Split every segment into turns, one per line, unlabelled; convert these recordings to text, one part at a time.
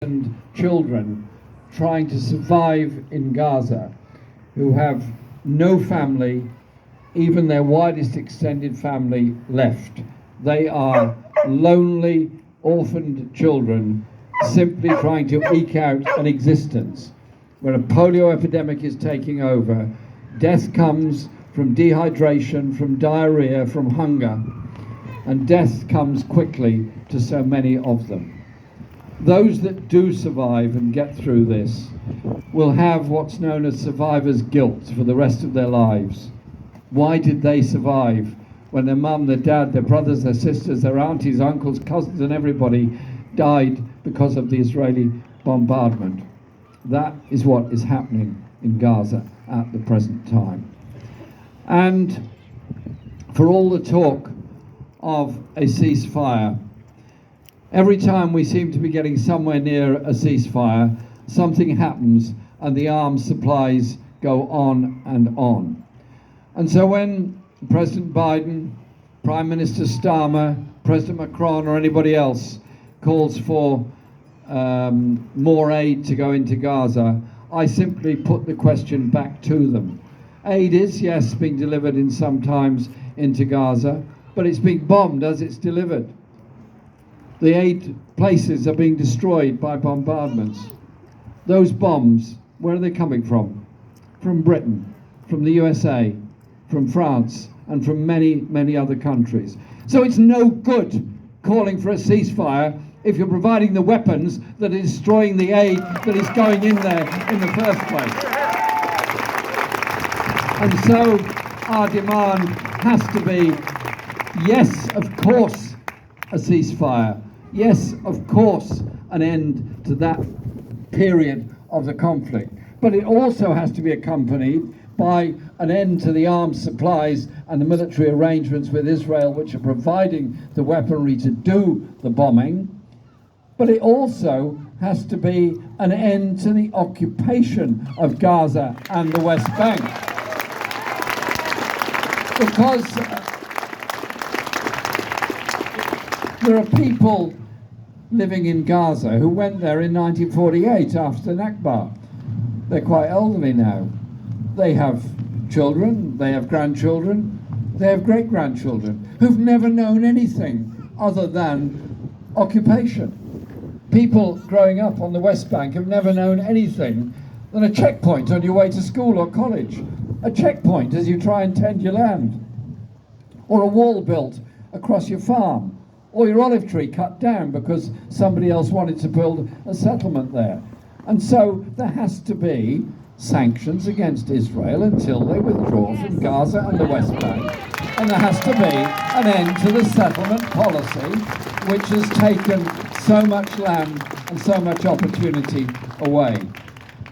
and children trying to survive in Gaza who have no family, even their widest extended family, left. They are lonely, orphaned children simply trying to eke out an existence. When a polio epidemic is taking over, death comes from dehydration, from diarrhea, from hunger, and death comes quickly to so many of them. Those that do survive and get through this will have what's known as survivor's guilt for the rest of their lives. Why did they survive when their mum, their dad, their brothers, their sisters, their aunties, uncles, cousins and everybody died because of the Israeli bombardment? That is what is happening in Gaza at the present time. And for all the talk of a ceasefire, every time we seem to be getting somewhere near a ceasefire, something happens and the arms supplies go on and on. And so when President Biden, Prime Minister Starmer, President Macron or anybody else calls for more aid to go into Gaza, I simply put the question back to them. Aid is, yes, being delivered in sometimes into Gaza, but it's being bombed as it's delivered. The aid places are being destroyed by bombardments. Those bombs, where are they coming from? From Britain, from the USA, from France, and from many, many other countries. So it's no good calling for a ceasefire if you're providing the weapons that are destroying the aid that is going in there in the first place. And so our demand has to be, yes, of course, a ceasefire. Yes, of course, an end to that period of the conflict. But it also has to be accompanied by an end to the arms supplies and the military arrangements with Israel, which are providing the weaponry to do the bombing. But it also has to be an end to the occupation of Gaza and the West Bank. Because there are people living in Gaza who went there in 1948 after the Nakba. They're quite elderly now. They have children, they have grandchildren, they have great-grandchildren who've never known anything other than occupation. People growing up on the West Bank have never known anything than a checkpoint on your way to school or college, a checkpoint as you try and tend your land, or a wall built across your farm, or your olive tree cut down because somebody else wanted to build a settlement there. And so there has to be sanctions against Israel until they withdraw from Gaza and the West Bank. And there has to be an end to the settlement policy, which has taken so much land and so much opportunity away.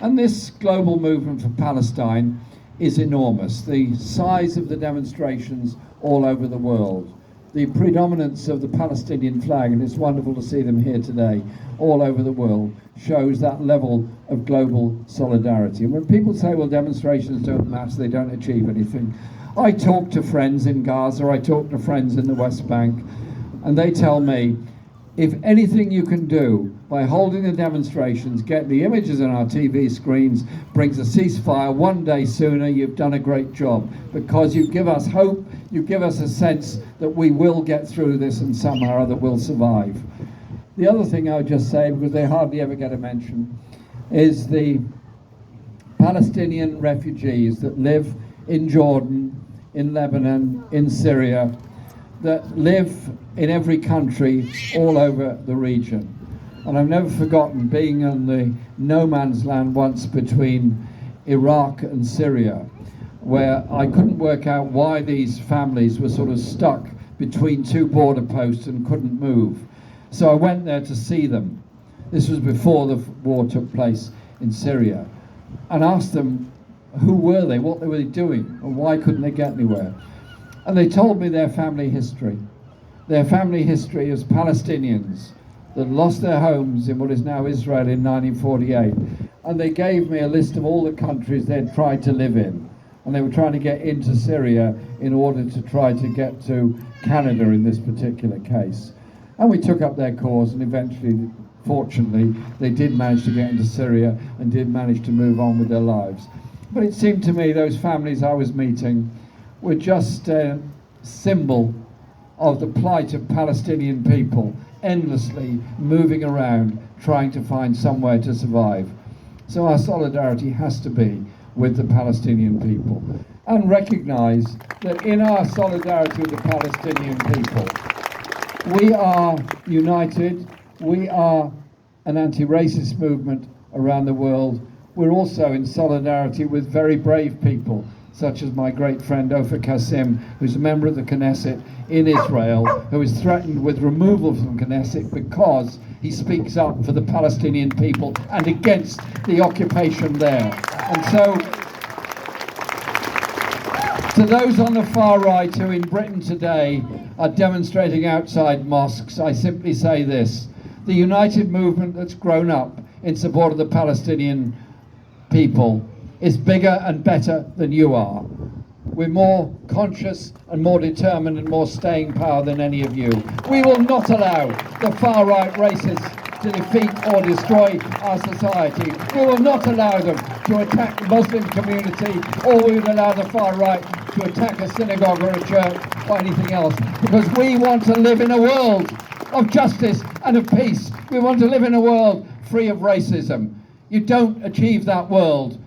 And this global movement for Palestine is enormous. The size of the demonstrations all over the world, the predominance of the Palestinian flag, and it's wonderful to see them here today, all over the world, shows that level of global solidarity. And when people say, well, demonstrations don't matter, they don't achieve anything, I talk to friends in Gaza, I talk to friends in the West Bank, and they tell me, if anything you can do by holding the demonstrations, get the images on our TV screens, brings a ceasefire one day sooner, you've done a great job. Because you give us hope, you give us a sense that we will get through this and somehow or other will survive. The other thing I would just say, because they hardly ever get a mention, is the Palestinian refugees that live in Jordan, in Lebanon, in Syria, that live in every country all over the region. And I've never forgotten being on the no man's land once between Iraq and Syria, where I couldn't work out why these families were sort of stuck between two border posts and couldn't move. So I went there to see them. This was before the war took place in Syria, and asked them who were they, what they were doing, and why couldn't they get anywhere. And they told me their family history. Their family history as Palestinians that lost their homes in what is now Israel in 1948. And they gave me a list of all the countries they'd tried to live in. And they were trying to get into Syria in order to try to get to Canada in this particular case. And we took up their cause and eventually Fortunately, they did manage to get into Syria and did manage to move on with their lives. But it seemed to me those families I was meeting were just a symbol of the plight of Palestinian people, endlessly moving around, trying to find somewhere to survive. So our solidarity has to be with the Palestinian people, and recognise that in our solidarity with the Palestinian people, we are united, we are an anti-racist movement around the world. We're also in solidarity with very brave people, such as my great friend Ofer Kassim, who's a member of the Knesset in Israel, who is threatened with removal from Knesset because he speaks up for the Palestinian people and against the occupation there. And so, to those on the far right who in Britain today are demonstrating outside mosques, I simply say this: the united movement that's grown up in support of the Palestinian people is bigger and better than you are. We're more conscious and more determined and more staying power than any of you. We will not allow the far-right racists to defeat or destroy our society. We will not allow them to attack the Muslim community, or we will allow the far-right to attack a synagogue or a church or anything else, because we want to live in a world of justice and of peace. We want to live in a world free of racism. You don't achieve that world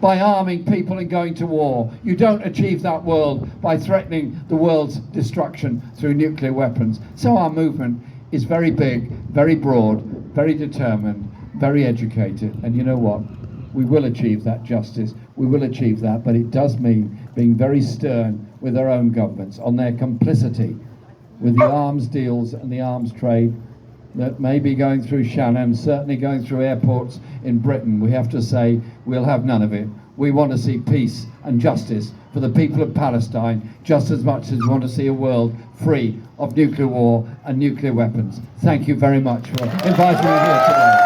by arming people and going to war. You don't achieve that world by threatening the world's destruction through nuclear weapons. So our movement is very big, very broad, very determined, very educated. And you know what? We will achieve that justice. We will achieve that, but it does mean being very stern with our own governments on their complicity with the arms deals and the arms trade that may be going through Shannon, certainly going through airports in Britain. We have to say we'll have none of it. We want to see peace and justice for the people of Palestine just as much as we want to see a world free of nuclear war and nuclear weapons. Thank you very much for inviting me here today.